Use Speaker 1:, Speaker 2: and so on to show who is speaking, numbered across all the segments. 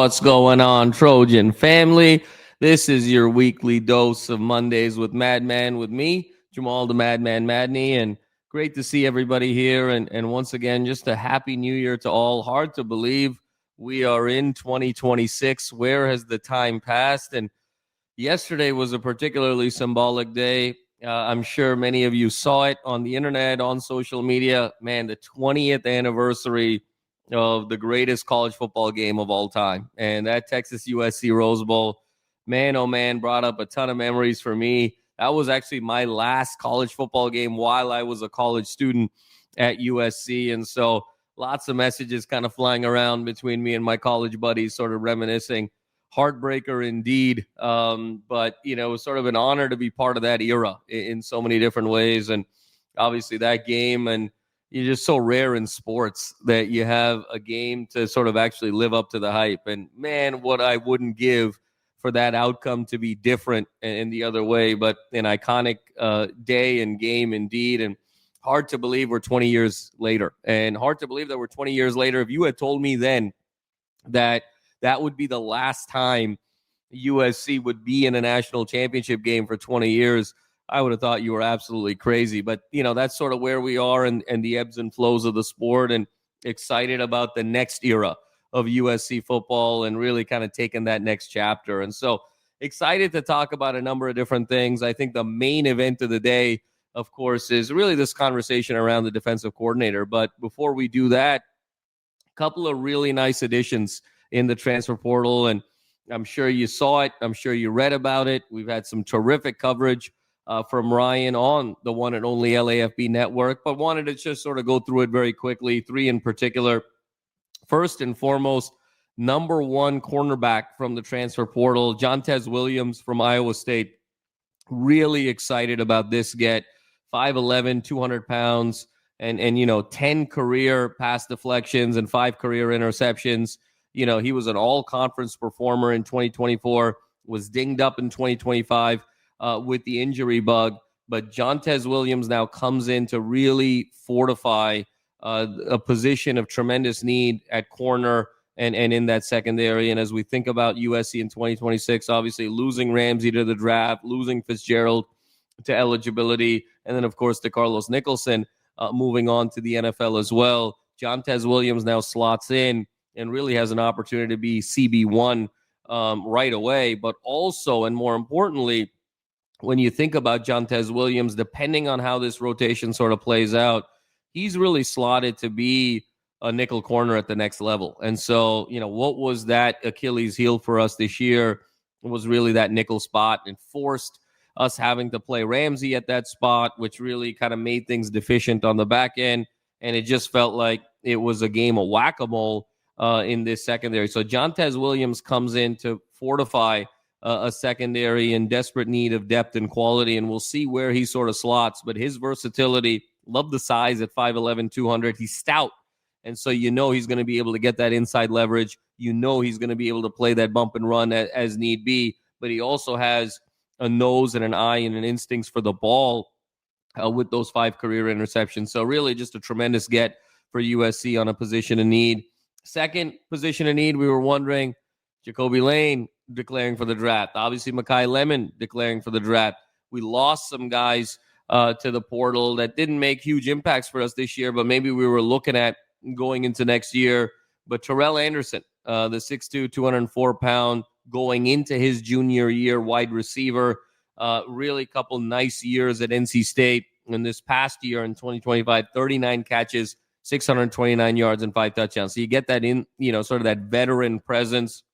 Speaker 1: What's going on, Trojan family? This is your weekly dose of Mondays with Madman with me, Jamal the Madman Madney, and great to see everybody here. And once again, just a happy new year to all. Hard to believe we are in 2026. Where has the time passed? And yesterday was a particularly symbolic day. I'm sure many of you saw it on the internet, on social media. Man, the 20th anniversary of the greatest college football game of all time. And that Texas USC Rose Bowl, man, oh man, brought up a ton of memories for me. That was actually my last college football game while I was a college student at USC. And so lots of messages kind of flying around between me and my college buddies, sort of reminiscing. Heartbreaker indeed. But, you know, it was sort of an honor to be part of that era in so many different ways. And obviously that game, and you're just so rare in sports that you have a game to sort of actually live up to the hype. And man, what I wouldn't give for that outcome to be different in the other way, but an iconic day and game indeed. And hard to believe we're 20 years later, and hard to believe that we're 20 years later. If you had told me then that would be the last time USC would be in a national championship game for 20 years, I would have thought you were absolutely crazy. But, you know, that's sort of where we are and the ebbs and flows of the sport, and excited about the next era of USC football and really kind of taking that next chapter. And so excited to talk about a number of different things. I think the main event of the day, of course, is really this conversation around the defensive coordinator. But before we do that, a couple of really nice additions in the transfer portal. And I'm sure you saw it. I'm sure you read about it. We've had some terrific coverage from Ryan on the one and only LAFB network, but wanted to just sort of go through it very quickly. Three in particular. First and foremost, number one cornerback from the transfer portal, Jontez Williams from Iowa State. Really excited about this get. 5'11", 200 pounds, and you know, 10 career pass deflections and 5 career interceptions. You know, he was an all-conference performer in 2024, was dinged up in 2025 with the injury bug. But Jontez Williams now comes in to really fortify a position of tremendous need at corner and in that secondary. And as we think about USC in 2026, obviously losing Ramsey to the draft, losing Fitzgerald to eligibility, and then, of course, to Carlos Nicholson moving on to the NFL as well. Jontez Williams now slots in and really has an opportunity to be CB1 right away. But also, and more importantly, when you think about Jontez Williams, depending on how this rotation sort of plays out, he's really slotted to be a nickel corner at the next level. And so, you know, what was that Achilles heel for us this year? It was really that nickel spot, and forced us having to play Ramsey at that spot, which really kind of made things deficient on the back end. And it just felt like it was a game of whack-a-mole in this secondary. So Jontez Williams comes in to fortify a secondary in desperate need of depth and quality, and we'll see where he sort of slots. But his versatility, love the size at 5'11", 200. He's stout, and so you know he's going to be able to get that inside leverage. You know he's going to be able to play that bump and run as need be. But he also has a nose and an eye and an instincts for the ball with those 5 career interceptions. So really just a tremendous get for USC on a position of need. Second position of need, we were wondering, Jacoby Lane declaring for the draft. Obviously, Mekhi Lemon declaring for the draft. We lost some guys to the portal that didn't make huge impacts for us this year, but maybe we were looking at going into next year. But Terrell Anderson, the 6'2", 204-pound, going into his junior year wide receiver, really a couple nice years at NC State. And this past year in 2025, 39 catches, 629 yards, and 5 touchdowns. So you get that in, you know, sort of that veteran presence,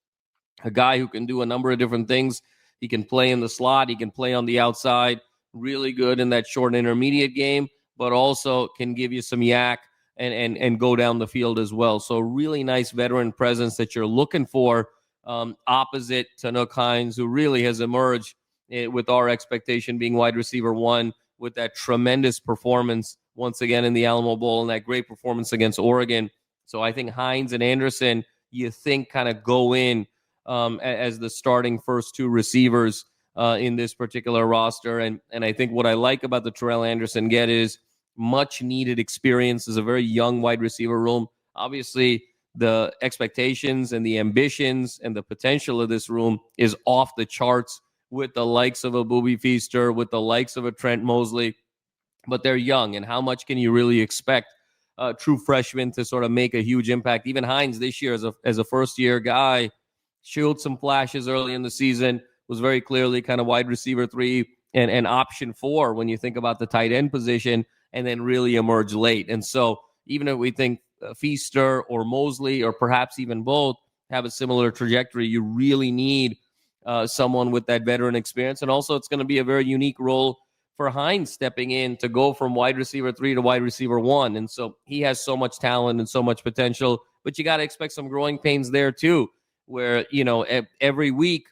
Speaker 1: a guy who can do a number of different things. He can play in the slot. He can play on the outside. Really good in that short intermediate game, but also can give you some yak and go down the field as well. So really nice veteran presence that you're looking for opposite to Nook Hines, who really has emerged with our expectation being wide receiver 1 with that tremendous performance once again in the Alamo Bowl and that great performance against Oregon. So I think Hines and Anderson, you think, kind of go in as the starting first 2 receivers in this particular roster. And I think what I like about the Terrell Anderson get is much needed experience as a very young wide receiver room. Obviously, the expectations and the ambitions and the potential of this room is off the charts with the likes of a Booby Feaster, with the likes of a Trent Mosley. But they're young, and how much can you really expect true freshmen to sort of make a huge impact? Even Hines this year as a first-year guy showed some flashes early in the season, was very clearly kind of wide receiver 3 and option 4 when you think about the tight end position, and then really emerged late. And so even if we think Feaster or Mosley or perhaps even both have a similar trajectory, you really need someone with that veteran experience. And also it's going to be a very unique role for Hines stepping in to go from wide receiver 3 to wide receiver 1. And so he has so much talent and so much potential, but you got to expect some growing pains there too, where, every week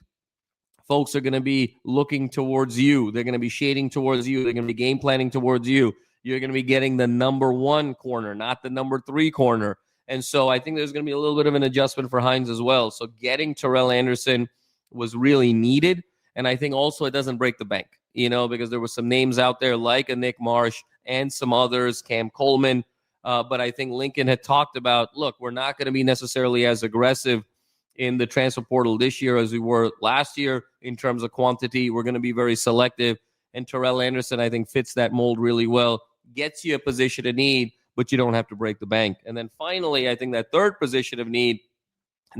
Speaker 1: folks are going to be looking towards you. They're going to be shading towards you. They're going to be game planning towards you. You're going to be getting the number 1 corner, not the number 3 corner. And so I think there's going to be a little bit of an adjustment for Hines as well. So getting Terrell Anderson was really needed. And I think also it doesn't break the bank, because there were some names out there like a Nick Marsh and some others, Cam Coleman. But I think Lincoln had talked about, look, we're not going to be necessarily as aggressive in the transfer portal this year as we were last year in terms of quantity. We're going to be very selective. And Terrell Anderson, I think, fits that mold really well, gets you a position of need, but you don't have to break the bank. And then finally, I think that third position of need,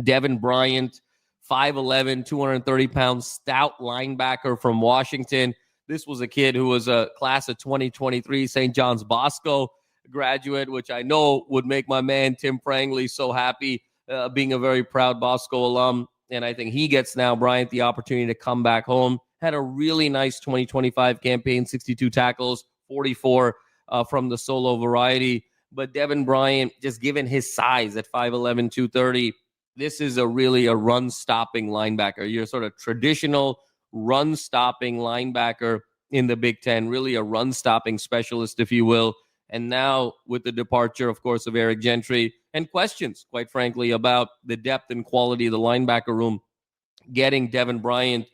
Speaker 1: Devin Bryant, 5'11", 230 pounds, stout linebacker from Washington. This was a kid who was a class of 2023 St. John's Bosco graduate, which I know would make my man Tim Prangley so happy, being a very proud Bosco alum. And I think he gets now, Bryant, the opportunity to come back home. Had a really nice 2025 campaign, 62 tackles, 44 from the solo variety. But Devin Bryant, just given his size at 5'11", 230, this is a run-stopping linebacker. You're sort of traditional run-stopping linebacker in the Big Ten, really a run-stopping specialist, if you will. And now with the departure, of course, of Eric Gentry and questions, quite frankly, about the depth and quality of the linebacker room, getting Devin Bryant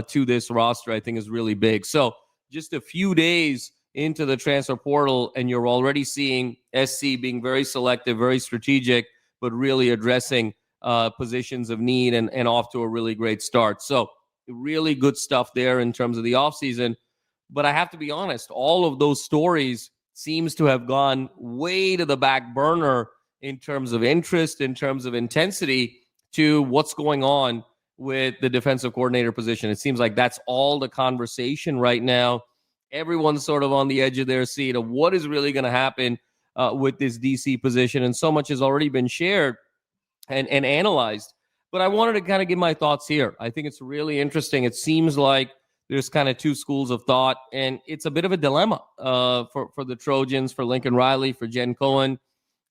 Speaker 1: to this roster, I think, is really big. So just a few days into the transfer portal, and you're already seeing SC being very selective, very strategic, but really addressing positions of need and off to a really great start. So really good stuff there in terms of the offseason. But I have to be honest, all of those stories seems to have gone way to the back burner in terms of interest, in terms of intensity to what's going on with the defensive coordinator position. It seems like that's all the conversation right now. Everyone's sort of on the edge of their seat of what is really going to happen with this DC position. And so much has already been shared and analyzed. But I wanted to kind of give my thoughts here. I think it's really interesting. It seems like there's kind of two schools of thought, and it's a bit of a dilemma for the Trojans, for Lincoln Riley, for Jen Cohen.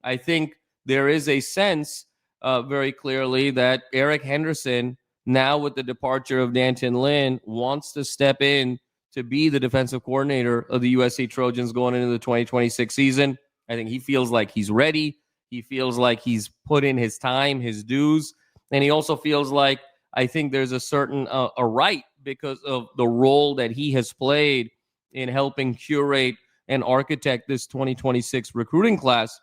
Speaker 1: I think there is a sense very clearly that Eric Henderson, now with the departure of D'Anton Lynn, wants to step in to be the defensive coordinator of the USC Trojans going into the 2026 season. I think he feels like he's ready. He feels like he's put in his time, his dues. And he also feels like, I think there's a certain a right because of the role that he has played in helping curate and architect this 2026 recruiting class.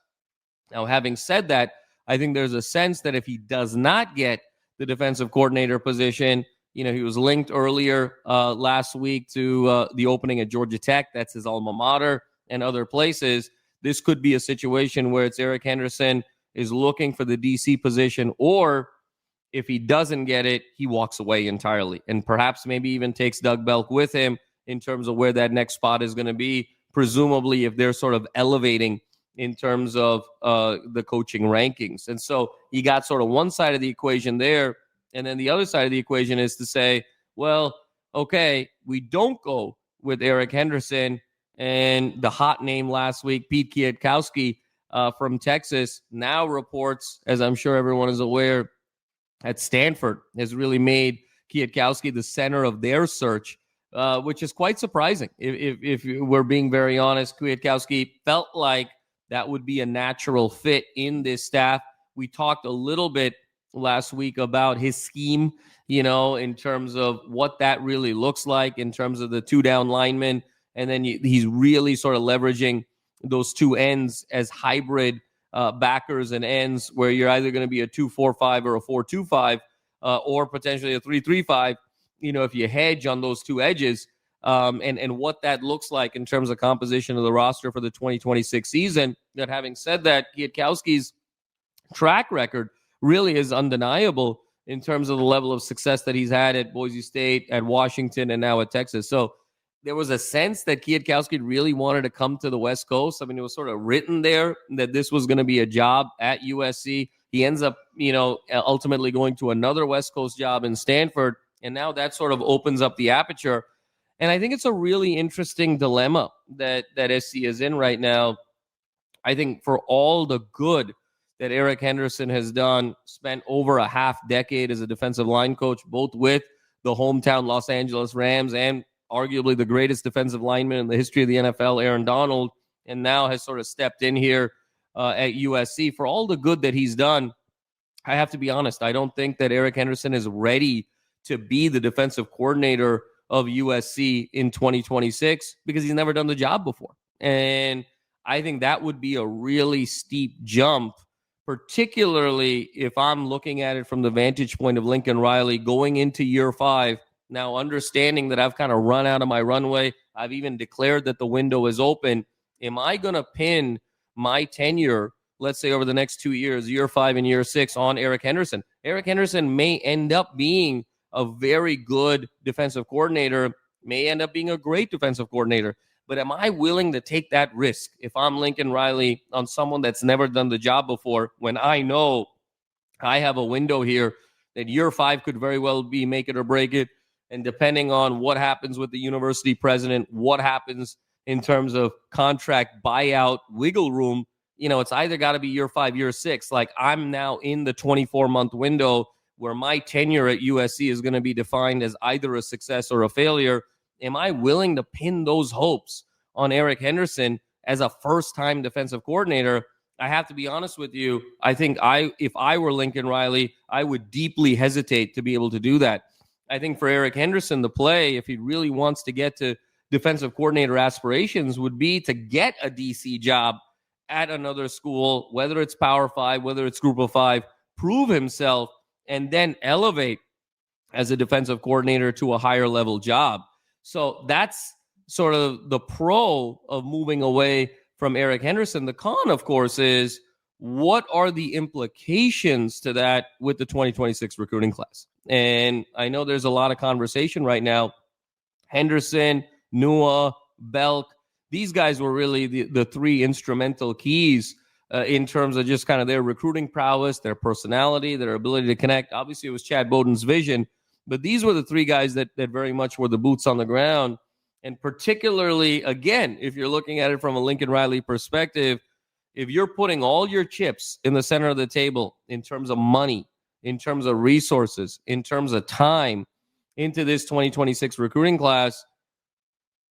Speaker 1: Now, having said that, I think there's a sense that if he does not get the defensive coordinator position, he was linked earlier last week to the opening at Georgia Tech. That's his alma mater, and other places. This could be a situation where it's Eric Henderson is looking for the DC position, or if he doesn't get it, he walks away entirely and perhaps maybe even takes Doug Belk with him in terms of where that next spot is going to be, presumably if they're sort of elevating in terms of the coaching rankings. And so you got sort of one side of the equation there. And then the other side of the equation is to say, well, okay, we don't go with Eric Henderson, and the hot name last week, Pete Kwiatkowski from Texas, now reports, as I'm sure everyone is aware, at Stanford, has really made Kwiatkowski the center of their search, which is quite surprising. If we're being very honest, Kwiatkowski felt like that would be a natural fit in this staff. We talked a little bit last week about his scheme, in terms of what that really looks like in terms of the two-down linemen. And then he's really sort of leveraging those two ends as hybrid backers and ends where you're either going to be a 2-4-5 or a 4-2-5 or potentially a 3-3-5, if you hedge on those two edges and what that looks like in terms of composition of the roster for the 2026 season. That having said that, Kwiatkowski's track record really is undeniable in terms of the level of success that he's had at Boise State, at Washington, and now at Texas. So there was a sense that Kwiatkowski really wanted to come to the West Coast. I mean, it was sort of written there that this was going to be a job at USC. He ends up, ultimately going to another West Coast job in Stanford, and now that sort of opens up the aperture. And I think it's a really interesting dilemma that SC is in right now. I think for all the good that Eric Henderson has done, spent over a half decade as a defensive line coach, both with the hometown Los Angeles Rams and arguably the greatest defensive lineman in the history of the NFL, Aaron Donald, and now has sort of stepped in here at USC. For all the good that he's done, I have to be honest, I don't think that Eric Henderson is ready to be the defensive coordinator of USC in 2026 because he's never done the job before. And I think that would be a really steep jump, particularly if I'm looking at it from the vantage point of Lincoln Riley going into year 5, now understanding that I've kind of run out of my runway. I've even declared that the window is open. Am I going to pin my tenure, let's say over the next 2 years, year 5 and year 6, on Eric Henderson? Eric Henderson may end up being a very good defensive coordinator, may end up being a great defensive coordinator. But am I willing to take that risk if I'm Lincoln Riley on someone that's never done the job before, when I know I have a window here that year 5 could very well be make it or break it? And depending on what happens with the university president, what happens in terms of contract buyout wiggle room, it's either got to be year 5, year 6. Like, I'm now in the 24-month window where my tenure at USC is going to be defined as either a success or a failure. Am I willing to pin those hopes on Eric Henderson as a first-time defensive coordinator? I have to be honest with you. I think if I were Lincoln Riley, I would deeply hesitate to be able to do that. I think for Eric Henderson, the play, if he really wants to get to defensive coordinator aspirations, would be to get a DC job at another school, whether it's Power 5, whether it's Group of 5, prove himself, and then elevate as a defensive coordinator to a higher level job. So that's sort of the pro of moving away from Eric Henderson. The con, of course, is what are the implications to that with the 2026 recruiting class? And I know there's a lot of conversation right now. Henderson, Nua, Belk, these guys were really the 3 instrumental keys in terms of just kind of their recruiting prowess, their personality, their ability to connect. Obviously, it was Chad Bowden's vision, but these were the 3 guys that very much were the boots on the ground. And particularly, again, if you're looking at it from a Lincoln Riley perspective, if you're putting all your chips in the center of the table in terms of money, in terms of resources, in terms of time into this 2026 recruiting class,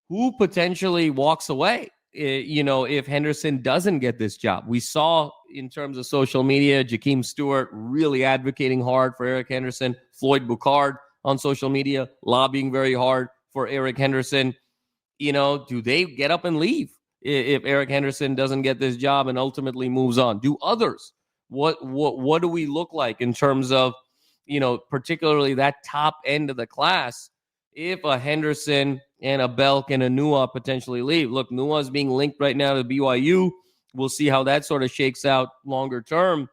Speaker 1: who potentially walks away? If Henderson doesn't get this job? We saw in terms of social media, Jakeem Stewart really advocating hard for Eric Henderson, Floyd Boucard on social media lobbying very hard for Eric Henderson. Do they get up and leave if Eric Henderson doesn't get this job and ultimately moves on? Do others? What do we look like in terms of, particularly that top end of the class? If a Henderson and a Belk and a Nua potentially leave. Look, Nua is being linked right now to BYU. We'll see how that sort of shakes out longer term.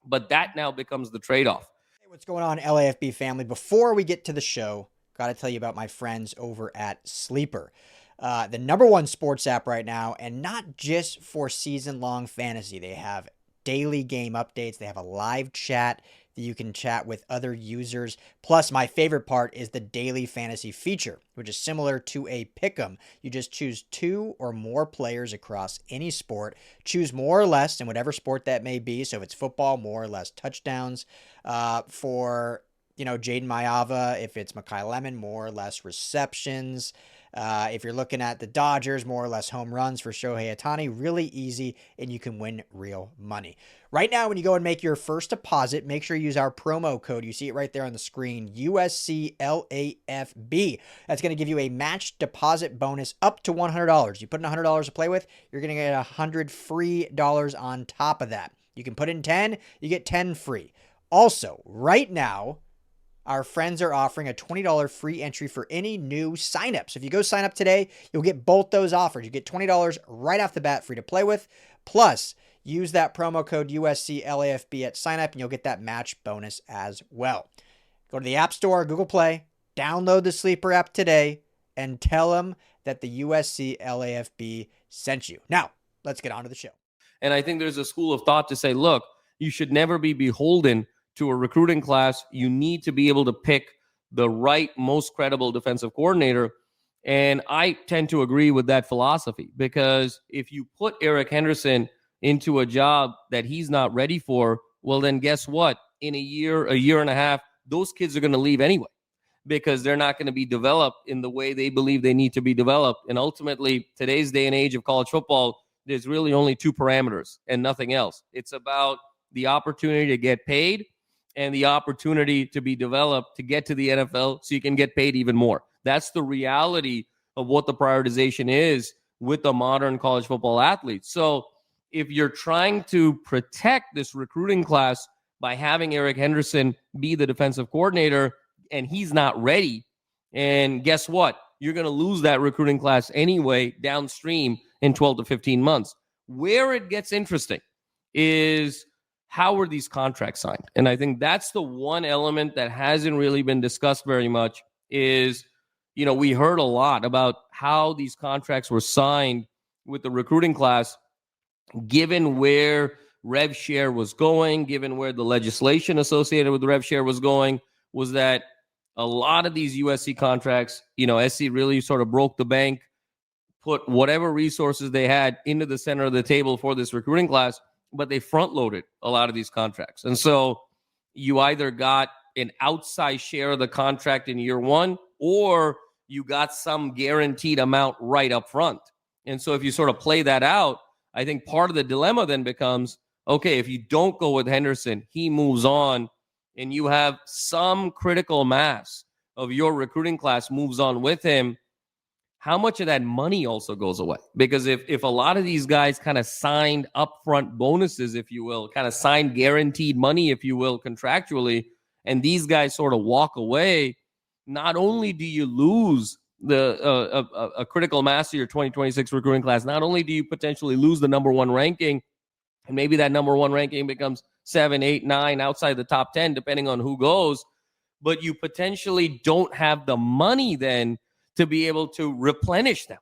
Speaker 1: But that now becomes the trade-off.
Speaker 2: Hey, what's going on, LAFB family? Before we get to the show, got to tell you about my friends over at Sleeper. The #1 sports app right now, and not just for season-long fantasy. They have daily game updates. They have a live chat that you can chat with other users. Plus, my favorite part is the daily fantasy feature, which is similar to a pick'em. You just choose 2 or more players across any sport. Choose more or less in whatever sport that may be. So if it's football, more or less touchdowns. For Jaden Mayava, if it's Makai Lemon, more or less receptions. If you're looking at the Dodgers, more or less home runs for Shohei Ohtani, really easy, and you can win real money. Right now, when you go and make your first deposit, make sure you use our promo code. You see it right there on the screen, USC LAFB. That's going to give you a matched deposit bonus up to $100. You put in $100 to play with, you're going to get $100 free on top of that. You can put in 10, you get 10 free. Also, right now, our friends are offering a $20 free entry for any new signups. If you go sign up today, you'll get both those offers. You get $20 right off the bat free to play with. Plus, use that promo code USCLAFB at sign up and you'll get that match bonus as well. Go to the App Store, Google Play, download the Sleeper app today, and tell them that the USC LAFB sent you. Now, let's get on to the show.
Speaker 1: And I think there's a school of thought to say, look, you should never be beholden to a recruiting class. You need to be able to pick the right, most credible defensive coordinator. And I tend to agree with that philosophy, because if you put Eric Henderson into a job that he's not ready for, well, then guess what? In a year and a half, those kids are going to leave anyway, because they're not going to be developed in the way they believe they need to be developed. And ultimately, today's day and age of college football, there's really only two parameters and nothing else. It's about the opportunity to get paid and the opportunity to be developed to get to the NFL so you can get paid even more. That's the reality of what the prioritization is with the modern college football athlete. So if you're trying to protect this recruiting class by having Eric Henderson be the defensive coordinator and he's not ready, and guess what? You're going to lose that recruiting class anyway downstream in 12 to 15 months. Where it gets interesting is how were these contracts signed? And I think that's the one element that hasn't really been discussed very much is, we heard a lot about how these contracts were signed with the recruiting class, given where rev share was going, given where the legislation associated with the rev share was going, was that a lot of these USC contracts, SC really sort of broke the bank, put whatever resources they had into the center of the table for this recruiting class, but they front-loaded a lot of these contracts. And so you either got an outsized share of the contract in year one, or you got some guaranteed amount right up front. And so if you sort of play that out, I think part of the dilemma then becomes, okay, if you don't go with Henderson, he moves on, and you have some critical mass of your recruiting class moves on with him, how much of that money also goes away? Because if a lot of these guys kind of signed upfront bonuses, if you will, kind of signed guaranteed money, if you will, contractually, and these guys sort of walk away, not only do you lose a critical mass of your 2026 recruiting class, not only do you potentially lose the number one ranking, and maybe that number one ranking becomes 7, 8, 9 outside the top 10, depending on who goes, but you potentially don't have the money then to be able to replenish them.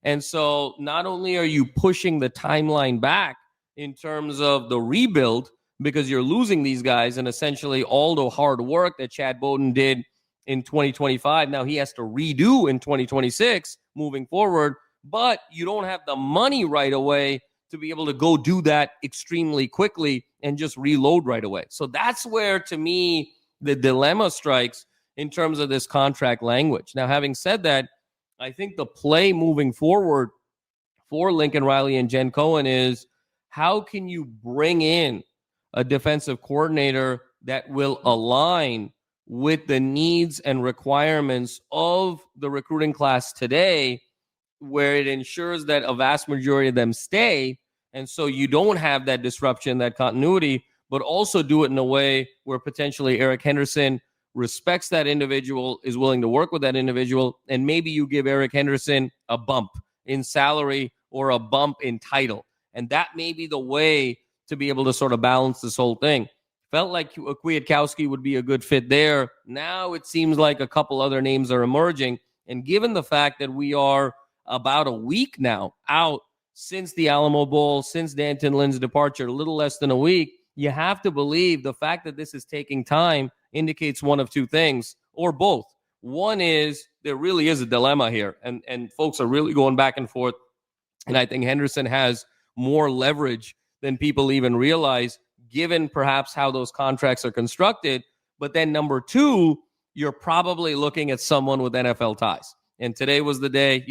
Speaker 1: And so not only are you pushing the timeline back in terms of the rebuild, because you're losing these guys and essentially all the hard work that Chad Bowden did in 2025, now he has to redo in 2026 moving forward, but you don't have the money right away to be able to go do that extremely quickly and just reload right away. So that's where, to me, the dilemma strikes in terms of this contract language. Now, having said that, I think the play moving forward for Lincoln Riley and Jen Cohen is, how can you bring in a defensive coordinator that will align with the needs and requirements of the recruiting class today, where it ensures that a vast majority of them stay, and so you don't have that disruption, that continuity, but also do it in a way where potentially Eric Henderson respects that individual, is willing to work with that individual, and maybe you give Eric Henderson a bump in salary or a bump in title. And that may be the way to be able to sort of balance this whole thing. Felt like Kwiatkowski would be a good fit there. Now it seems like a couple other names are emerging. And given the fact that we are about a week now out since the Alamo Bowl, since Danton Lynn's departure, a little less than a week, you have to believe the fact that this is taking time indicates one of two things, or both. One is there really is a dilemma here, and folks are really going back and forth. And I think Henderson has more leverage than people even realize, given perhaps how those contracts are constructed. But then number two, you're probably looking at someone with NFL ties. And today was the day,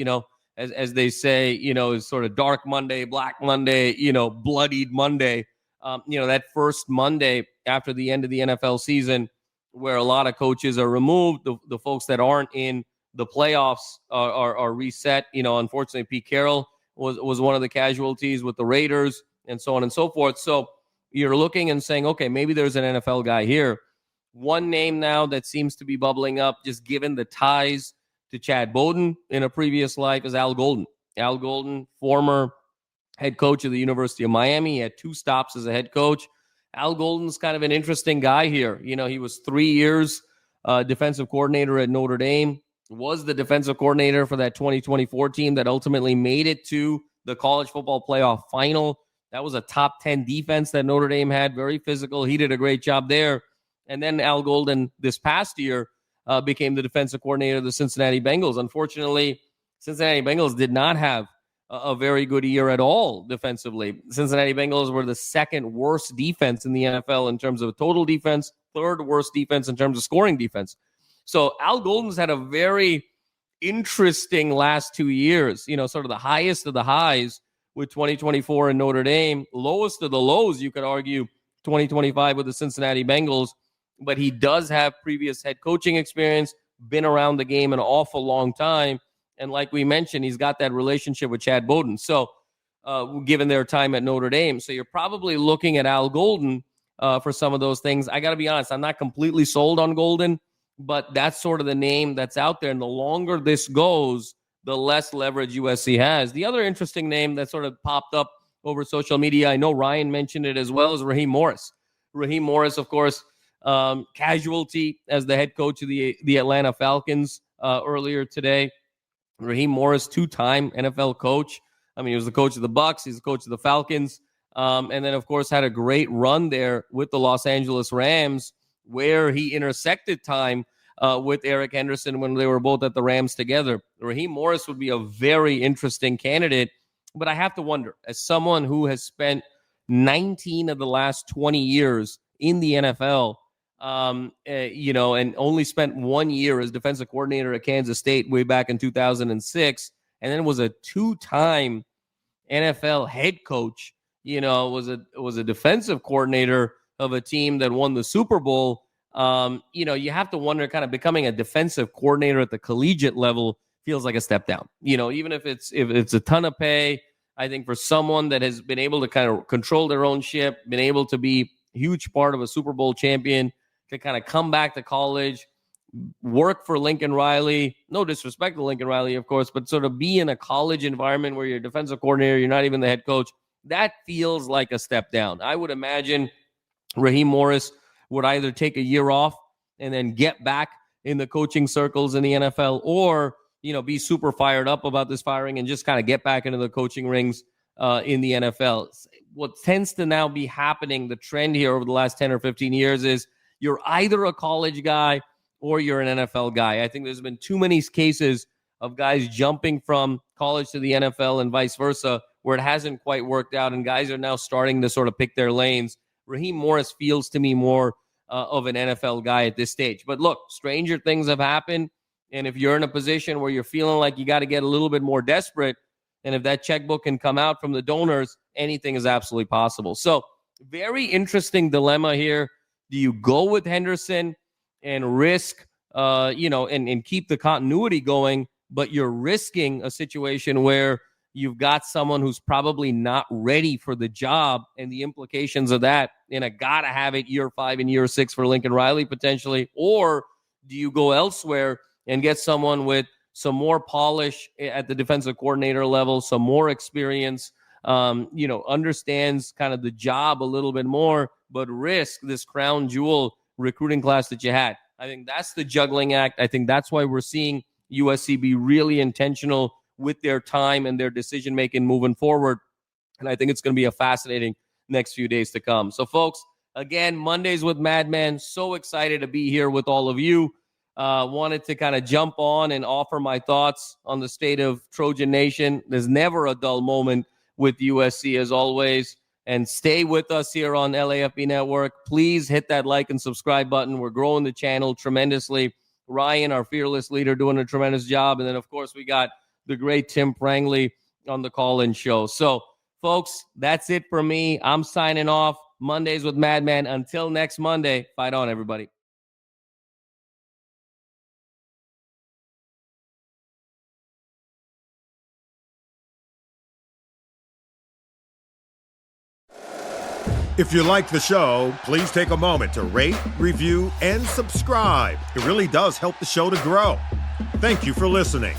Speaker 1: as they say, is sort of dark Monday, black Monday, bloodied Monday. That first Monday after the end of the NFL season, where a lot of coaches are removed, the folks that aren't in the playoffs are reset. Unfortunately, Pete Carroll was one of the casualties with the Raiders and so on and so forth. So you're looking and saying, okay, maybe there's an NFL guy here. One name now that seems to be bubbling up, just given the ties to Chad Bowden in a previous life, is Al Golden. Al Golden, former head coach of the University of Miami. He had 2 stops as a head coach. Al Golden's kind of an interesting guy here. He was 3 years defensive coordinator at Notre Dame, was the defensive coordinator for that 2024 team that ultimately made it to the college football playoff final. That was a top 10 defense that Notre Dame had, very physical. He did a great job there. And then Al Golden this past year became the defensive coordinator of the Cincinnati Bengals. Unfortunately, Cincinnati Bengals did not have a very good year at all defensively. Cincinnati Bengals were the 2nd worst defense in the NFL in terms of total defense, 3rd worst defense in terms of scoring defense. So Al Golden's had a very interesting last 2 years, sort of the highest of the highs with 2024 in Notre Dame, lowest of the lows, you could argue, 2025 with the Cincinnati Bengals. But he does have previous head coaching experience, been around the game an awful long time. And like we mentioned, he's got that relationship with Chad Bowden. So given their time at Notre Dame. So you're probably looking at Al Golden for some of those things. I got to be honest, I'm not completely sold on Golden, but that's sort of the name that's out there. And the longer this goes, the less leverage USC has. The other interesting name that sort of popped up over social media, I know Ryan mentioned it as well, is Raheem Morris. Raheem Morris, of course, casualty as the head coach of the Atlanta Falcons earlier today. Raheem Morris, 2-time NFL coach. I mean, he was the coach of the Bucs. He's the coach of the Falcons. And then, of course, had a great run there with the Los Angeles Rams, where he intersected time with Eric Henderson when they were both at the Rams together. Raheem Morris would be a very interesting candidate. But I have to wonder, as someone who has spent 19 of the last 20 years in the NFL, and only spent 1 year as defensive coordinator at Kansas State way back in 2006, and then was a 2-time NFL head coach, was a defensive coordinator of a team that won the Super Bowl. You have to wonder, kind of becoming a defensive coordinator at the collegiate level feels like a step down. Even if it's a ton of pay, I think for someone that has been able to kind of control their own ship, been able to be a huge part of a Super Bowl champion, to kind of come back to college, work for Lincoln Riley. No disrespect to Lincoln Riley, of course, but sort of be in a college environment where you're a defensive coordinator, you're not even the head coach. That feels like a step down. I would imagine Raheem Morris would either take a year off and then get back in the coaching circles in the NFL, or, be super fired up about this firing and just kind of get back into the coaching rings in the NFL. What tends to now be happening, the trend here over the last 10 or 15 years, is you're either a college guy or you're an NFL guy. I think there's been too many cases of guys jumping from college to the NFL and vice versa, where it hasn't quite worked out, and guys are now starting to sort of pick their lanes. Raheem Morris feels to me more of an NFL guy at this stage. But look, stranger things have happened, and if you're in a position where you're feeling like you got to get a little bit more desperate, and if that checkbook can come out from the donors, anything is absolutely possible. So very interesting dilemma here. Do you go with Henderson and risk, and keep the continuity going, but you're risking a situation where you've got someone who's probably not ready for the job, and the implications of that in a gotta-have-it year 5 and year 6 for Lincoln Riley potentially? Or do you go elsewhere and get someone with some more polish at the defensive coordinator level, some more experience, understands kind of the job a little bit more, but risk this crown jewel recruiting class that you had? I think that's the juggling act. I think that's why we're seeing USC be really intentional with their time and their decision-making moving forward. And I think it's going to be a fascinating next few days to come. So, folks, again, Mondays with Madman. So excited to be here with all of you. Wanted to kind of jump on and offer my thoughts on the state of Trojan Nation. There's never a dull moment with USC, as always. And stay with us here on LAFB Network. Please hit that like and subscribe button. We're growing the channel tremendously. Ryan, our fearless leader, doing a tremendous job. And then, of course, we got the great Tim Prangley on the call-in show. So, folks, that's it for me. I'm signing off. Mondays with Madman. Until next Monday, fight on, everybody.
Speaker 3: If you like the show, please take a moment to rate, review, and subscribe. It really does help the show to grow. Thank you for listening.